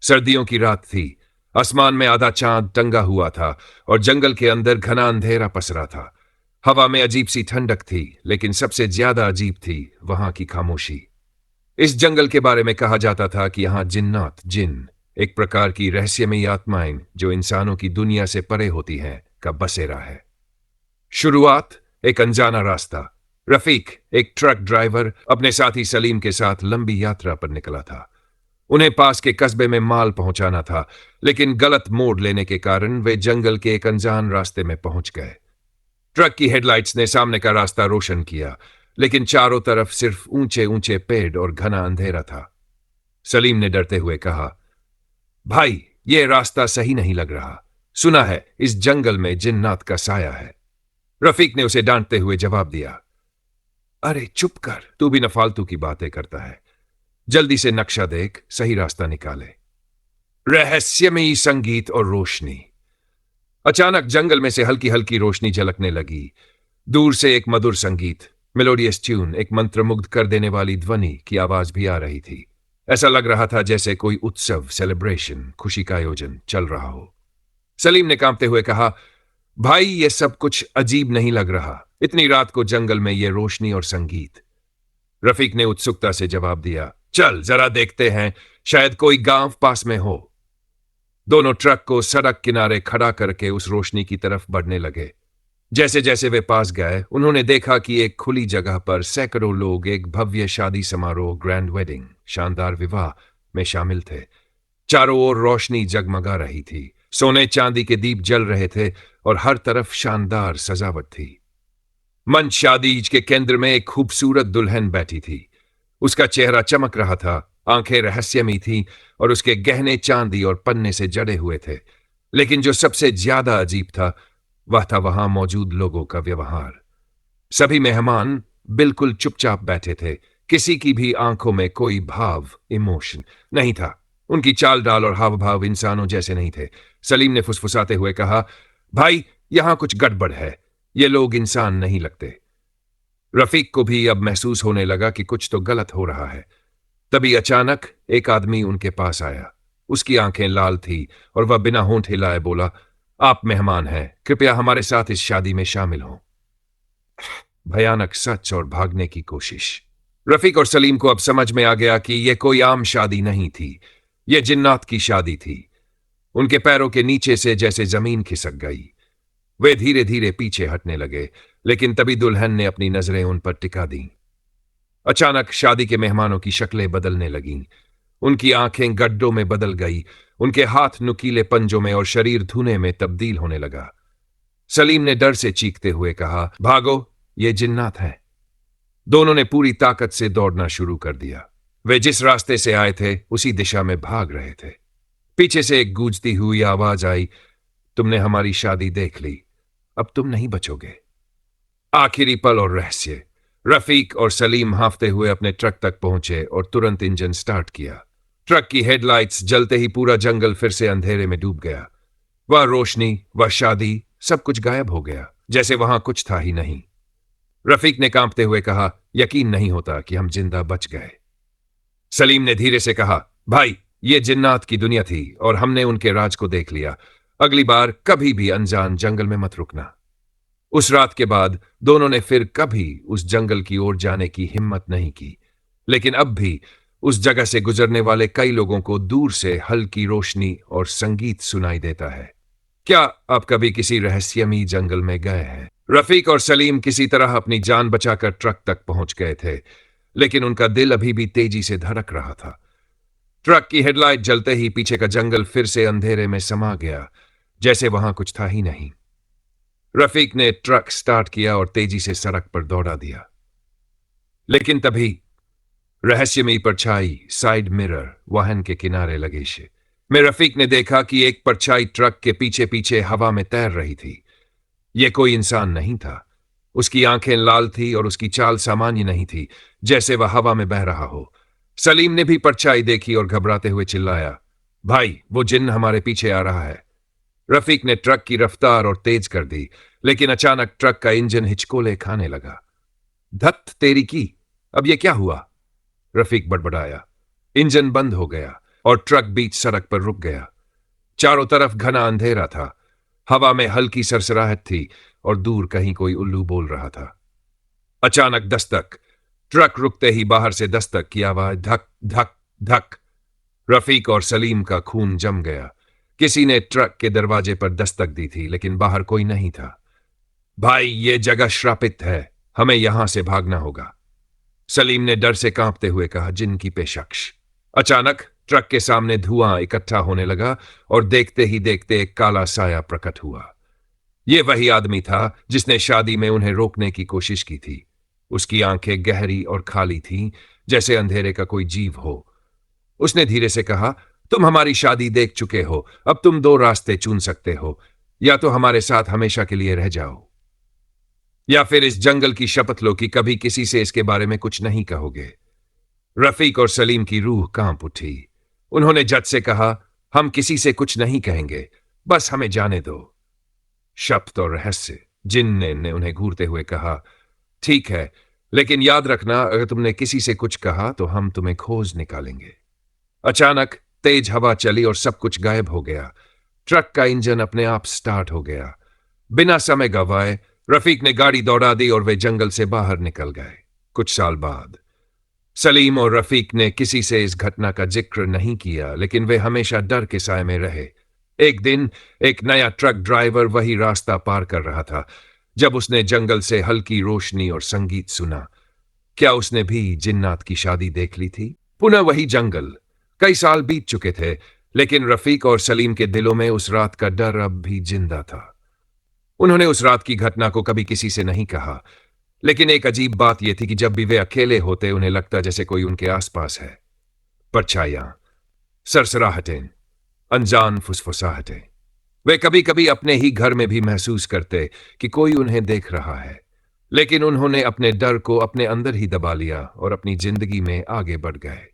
सर्दियों की रात थी। आसमान में आधा चांद टंगा हुआ था और जंगल के अंदर घना अंधेरा पसरा था। हवा में अजीब सी ठंडक थी, लेकिन सबसे ज्यादा अजीब थी वहां की खामोशी। इस जंगल के बारे में कहा जाता था कि यहां जिन्नात, जिन, एक प्रकार की रहस्यमयी आत्माएं जो इंसानों की दुनिया से परे होती हैं, का बसेरा है। शुरुआत, एक अनजाना रास्ता। रफीक, एक ट्रक ड्राइवर, अपने साथी सलीम के साथ लंबी यात्रा पर निकला था। उन्हें पास के कस्बे में माल पहुंचाना था, लेकिन गलत मोड़ लेने के कारण वे जंगल के एक अनजान रास्ते में पहुंच गए। ट्रक की हेडलाइट्स ने सामने का रास्ता रोशन किया, लेकिन चारों तरफ सिर्फ ऊंचे ऊंचे पेड़ और घना अंधेरा था। सलीम ने डरते हुए कहा, भाई, ये रास्ता सही नहीं लग रहा। सुना है इस जंगल में जिन्नात का साया है। रफीक ने उसे डांटते हुए जवाब दिया, अरे चुप कर, तू भी न फालतू की बातें करता है। जल्दी से नक्शा देख, सही रास्ता निकाले। रहस्यमयी संगीत और रोशनी। अचानक जंगल में से हल्की हल्की रोशनी झलकने लगी। दूर से एक मधुर संगीत, मेलोडियस ट्यून, एक मंत्रमुग्ध कर देने वाली ध्वनि की आवाज भी आ रही थी। ऐसा लग रहा था जैसे कोई उत्सव, सेलिब्रेशन, खुशी का आयोजन चल रहा हो। सलीम ने कांपते हुए कहा, भाई, ये सब कुछ अजीब नहीं लग रहा। इतनी रात को जंगल में ये रोशनी और संगीत। रफीक ने उत्सुकता से जवाब दिया, चल जरा देखते हैं, शायद कोई गांव पास में हो। दोनों ट्रक को सड़क किनारे खड़ा करके उस रोशनी की तरफ बढ़ने लगे। जैसे जैसे वे पास गए, उन्होंने देखा कि एक खुली जगह पर सैकड़ों लोग एक भव्य शादी समारोह, ग्रैंड वेडिंग, शानदार विवाह में शामिल थे। चारों ओर रोशनी जगमगा रही थी, सोने चांदी के दीप जल रहे थे और हर तरफ शानदार सजावट थी। मंच शादीज के केंद्र में एक खूबसूरत दुल्हन बैठी थी। उसका चेहरा चमक रहा था, आंखें रहस्यमयी थीं और उसके गहने चांदी और पन्ने से जड़े हुए थे। लेकिन जो सबसे ज्यादा अजीब था, वह था वहां मौजूद लोगों का व्यवहार। सभी मेहमान बिल्कुल चुपचाप बैठे थे। किसी की भी आंखों में कोई भाव, इमोशन नहीं था। उनकी चाल डाल और हाव भाव इंसानों जैसे नहीं थे। सलीम ने फुसफुसाते हुए कहा, भाई, यहां कुछ गड़बड़ है। ये लोग इंसान नहीं लगते। रफीक को भी अब महसूस होने लगा कि कुछ तो गलत हो रहा है। तभी अचानक एक आदमी उनके पास आया। उसकी आंखें लाल थी और वह बिना होंठ हिलाए बोला, आप मेहमान हैं, कृपया हमारे साथ इस शादी में शामिल हों। भयानक सच और भागने की कोशिश। रफीक और सलीम को अब समझ में आ गया कि यह कोई आम शादी नहीं थी, यह जिन्नात की शादी थी। उनके पैरों के नीचे से जैसे जमीन खिसक गई। वे धीरे धीरे पीछे हटने लगे, लेकिन तभी दुल्हन ने अपनी नजरें उन पर टिका दी। अचानक शादी के मेहमानों की शक्लें बदलने लगीं। उनकी आंखें गड्ढों में बदल गई, उनके हाथ नुकीले पंजों में और शरीर धुने में तब्दील होने लगा। सलीम ने डर से चीखते हुए कहा, भागो, ये जिन्नात है। दोनों ने पूरी ताकत से दौड़ना शुरू कर दिया। वे जिस रास्ते से आए थे उसी दिशा में भाग रहे थे। पीछे से एक गूंजती हुई आवाज आई, तुमने हमारी शादी देख ली, अब तुम नहीं बचोगे। आखिरी पल और रहस्य। रफीक और सलीम हांफते हुए अपने ट्रक तक पहुंचे और तुरंत इंजन स्टार्ट किया। ट्रक की हेडलाइट्स जलते ही पूरा जंगल फिर से अंधेरे में डूब गया। वह रोशनी, वह शादी, सब कुछ गायब हो गया, जैसे वहां कुछ था ही नहीं। रफीक ने कांपते हुए कहा, यकीन नहीं होता कि हम जिंदा बच गए। सलीम ने धीरे से कहा, भाई, ये जिन्नात की दुनिया थी और हमने उनके राज को देख लिया। अगली बार कभी भी अनजान जंगल में मत रुकना। उस रात के बाद दोनों ने फिर कभी उस जंगल की ओर जाने की हिम्मत नहीं की। लेकिन अब भी उस जगह से गुजरने वाले कई लोगों को दूर से हल्की रोशनी और संगीत सुनाई देता है। क्या आप कभी किसी रहस्यमयी जंगल में गए हैं? रफीक और सलीम किसी तरह अपनी जान बचाकर ट्रक तक पहुंच गए थे, लेकिन उनका दिल अभी भी तेजी से धड़क रहा था। ट्रक की हेडलाइट जलते ही पीछे का जंगल फिर से अंधेरे में समा गया, जैसे वहां कुछ था ही नहीं। रफीक ने ट्रक स्टार्ट किया और तेजी से सड़क पर दौड़ा दिया। लेकिन तभी रहस्यमयी परछाई, साइड मिरर, वाहन के किनारे लगे में रफीक ने देखा कि एक परछाई ट्रक के पीछे पीछे हवा में तैर रही थी। यह कोई इंसान नहीं था। उसकी आंखें लाल थी और उसकी चाल सामान्य नहीं थी, जैसे वह हवा में बह रहा हो। सलीम ने भी परछाई देखी और घबराते हुए चिल्लाया, भाई, वो जिन्न हमारे पीछे आ रहा है। रफीक ने ट्रक की रफ्तार और तेज कर दी, लेकिन अचानक ट्रक का इंजन हिचकोले खाने लगा। धत तेरी की, अब यह क्या हुआ? रफीक बड़बड़ाया। इंजन बंद हो गया। और ट्रक बीच सड़क पर रुक गया। चारों तरफ घना अंधेरा था। हवा में हल्की सरसराहट थी और दूर कहीं कोई उल्लू बोल रहा था। अचानक दस्तक। ट्रक रुकते ही बाहर से दस्तक की आवाज, धक धक धक। रफीक और सलीम का खून जम गया। किसी ने ट्रक के दरवाजे पर दस्तक दी थी, लेकिन बाहर कोई नहीं था। भाई, ये जगह श्रापित है, हमें यहां से भागना होगा, सलीम ने डर से कांपते हुए कहा। जिन की पेशकश। अचानक ट्रक के सामने धुआं इकट्ठा होने लगा और देखते ही देखते एक काला साया प्रकट हुआ। यह वही आदमी था जिसने शादी में उन्हें रोकने की कोशिश की थी। उसकी आंखें गहरी और खाली थीं, जैसे अंधेरे का कोई जीव हो। उसने धीरे से कहा, तुम हमारी शादी देख चुके हो, अब तुम दो रास्ते चुन सकते हो, या तो हमारे साथ हमेशा के लिए रह जाओ, या फिर इस जंगल की शपथ लो कि कभी किसी से इसके बारे में कुछ नहीं कहोगे। रफीक और सलीम की रूह कांप उठी। उन्होंने जज से कहा, हम किसी से कुछ नहीं कहेंगे, बस हमें जाने दो। शपथ और रहस्य। जिन ने उन्हें घूरते हुए कहा, ठीक है, लेकिन याद रखना, अगर तुमने किसी से कुछ कहा तो हम तुम्हें खोज निकालेंगे। अचानक तेज हवा चली और सब कुछ गायब हो गया। ट्रक का इंजन अपने आप स्टार्ट हो गया। बिना समय गंवाए रफीक ने गाड़ी दौड़ा दी और वे जंगल से बाहर निकल गए। कुछ साल बाद सलीम और रफीक ने किसी से इस घटना का जिक्र नहीं किया, लेकिन वे हमेशा डर के साए में रहे। एक दिन एक नया ट्रक ड्राइवर वही रास्ता पार कर रहा था जब उसने जंगल से हल्की रोशनी और संगीत सुना। क्या उसने भी जिन्नात की शादी देख ली थी? पुनः वही जंगल। कई साल बीत चुके थे, लेकिन रफीक और सलीम के दिलों में उस रात का डर अब भी जिंदा था। उन्होंने उस रात की घटना को कभी किसी से नहीं कहा, लेकिन एक अजीब बात यह थी कि जब भी वे अकेले होते उन्हें लगता जैसे कोई उनके आसपास है। परछाइयां, सरसराहटें, अनजान फुसफुसाहटें। वे कभी कभी अपने ही घर में भी महसूस करते कि कोई उन्हें देख रहा है, लेकिन उन्होंने अपने डर को अपने अंदर ही दबा लिया और अपनी जिंदगी में आगे बढ़ गए।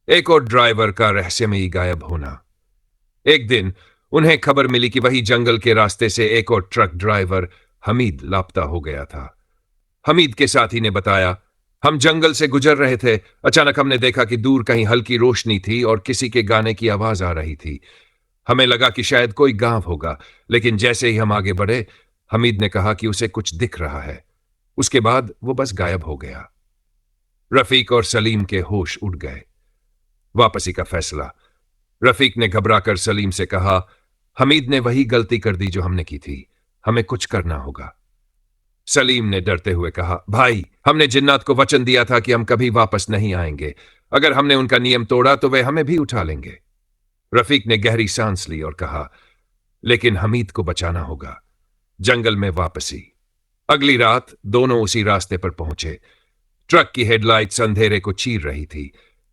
एक और ड्राइवर का रहस्यमयी गायब होना। एक दिन उन्हें खबर मिली कि वही जंगल के रास्ते से एक और ट्रक ड्राइवर हमीद लापता हो गया था। हमीद के साथी ने बताया, हम जंगल से गुजर रहे थे, अचानक हमने देखा कि दूर कहीं हल्की रोशनी थी और किसी के गाने की आवाज आ रही थी। हमें लगा कि शायद कोई गांव होगा, लेकिन जैसे ही हम आगे बढ़े, हमीद ने कहा कि उसे कुछ दिख रहा है। उसके बाद वो बस गायब हो गया। रफीक और सलीम के होश उड़ गए। वापसी का फैसला। रफीक ने घबराकर सलीम से कहा, हमीद ने वही गलती कर दी जो हमने की थी, हमें कुछ करना होगा। सलीम ने डरते हुए कहा, भाई, हमने जिन्नात को वचन दिया था कि हम कभी वापस नहीं आएंगे। अगर हमने उनका नियम तोड़ा तो वे हमें भी उठा लेंगे। रफीक ने गहरी सांस ली और कहा, लेकिन हमीद को बचाना होगा। जंगल में वापसी। अगली रात दोनों उसी रास्ते पर पहुंचे। ट्रक की हेडलाइट्स अंधेरे को चीर रही थी।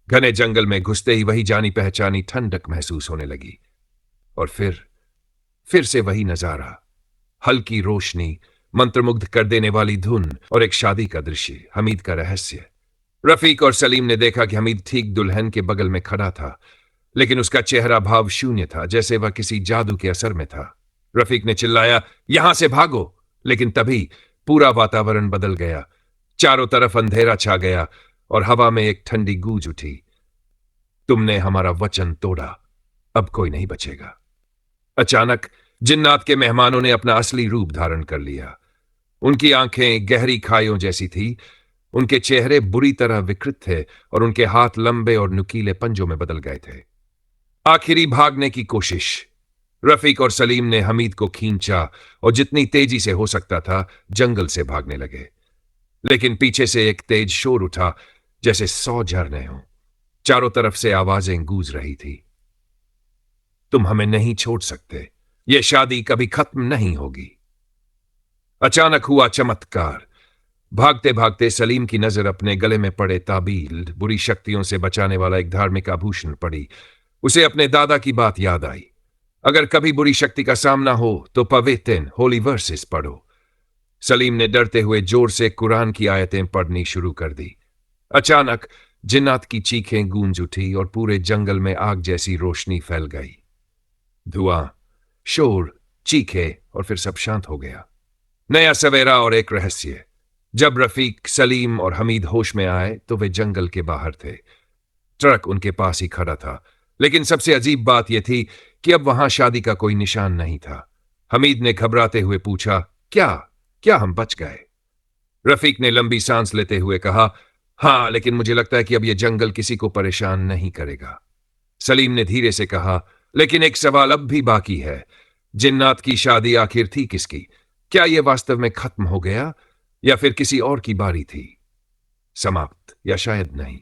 घने जंगल में घुसते ही वही जानी पहचानी ठंडक महसूस होने लगी। और फिर से वही नजारा, हल्की रोशनी, मंत्रमुग्ध कर देने वाली धुन और एक शादी का दृश्य, हमीद का रहस्य। रफीक और सलीम ने देखा कि हमीद ठीक दुल्हन के बगल में खड़ा था, लेकिन उसका चेहरा भाव शून्य था, जैसे वह किसी जादू के असर में था। रफीक ने चिल्लाया, यहां से भागो, लेकिन तभी पूरा वातावरण बदल गया। चारों तरफ अंधेरा छा गया और हवा में एक ठंडी गूंज उठी। तुमने हमारा वचन तोड़ा, अब कोई नहीं बचेगा। अचानक जिन्नात के मेहमानों ने अपना असली रूप धारण कर लिया। उनकी आंखें गहरी खाइयों जैसी थी, उनके चेहरे बुरी तरह विकृत थे और उनके हाथ लंबे और नुकीले पंजों में बदल गए थे। आखिरी भागने की कोशिश। रफीक और सलीम ने हमीद को खींचा और जितनी तेजी से हो सकता था जंगल से भागने लगे, लेकिन पीछे से एक तेज शोर उठा, जैसे 100 झरने हों। चारों तरफ से आवाजें गूंज रही थी, तुम हमें नहीं छोड़ सकते, यह शादी कभी खत्म नहीं होगी। अचानक हुआ चमत्कार। भागते भागते सलीम की नजर अपने गले में पड़े ताबील, बुरी शक्तियों से बचाने वाला एक धार्मिक आभूषण पड़ी। उसे अपने दादा की बात याद आई, अगर कभी बुरी शक्ति का सामना हो तो पवित्र होली वर्सेस पढ़ो। सलीम ने डरते हुए जोर से कुरान की आयतें पढ़नी शुरू कर दी। अचानक जिन्नात की चीखें गूंज उठी और पूरे जंगल में आग जैसी रोशनी फैल गई। धुआं, शोर, चीखे और फिर सब शांत हो गया। नया सवेरा और एक रहस्य। जब रफीक, सलीम और हमीद होश में आए तो वे जंगल के बाहर थे। ट्रक उनके पास ही खड़ा था, लेकिन सबसे अजीब बात यह थी कि अब वहां शादी का कोई निशान नहीं था। हमीद ने घबराते हुए पूछा, क्या क्या हम बच गए? रफीक ने लंबी सांस लेते हुए कहा, हां, लेकिन मुझे लगता है कि अब यह जंगल किसी को परेशान नहीं करेगा। सलीम ने धीरे से कहा, लेकिन एक सवाल अब भी बाकी है। जिन्नात की शादी आखिर थी किसकी? क्या यह वास्तव में खत्म हो गया या फिर किसी और की बारी थी? समाप्त, या शायद नहीं।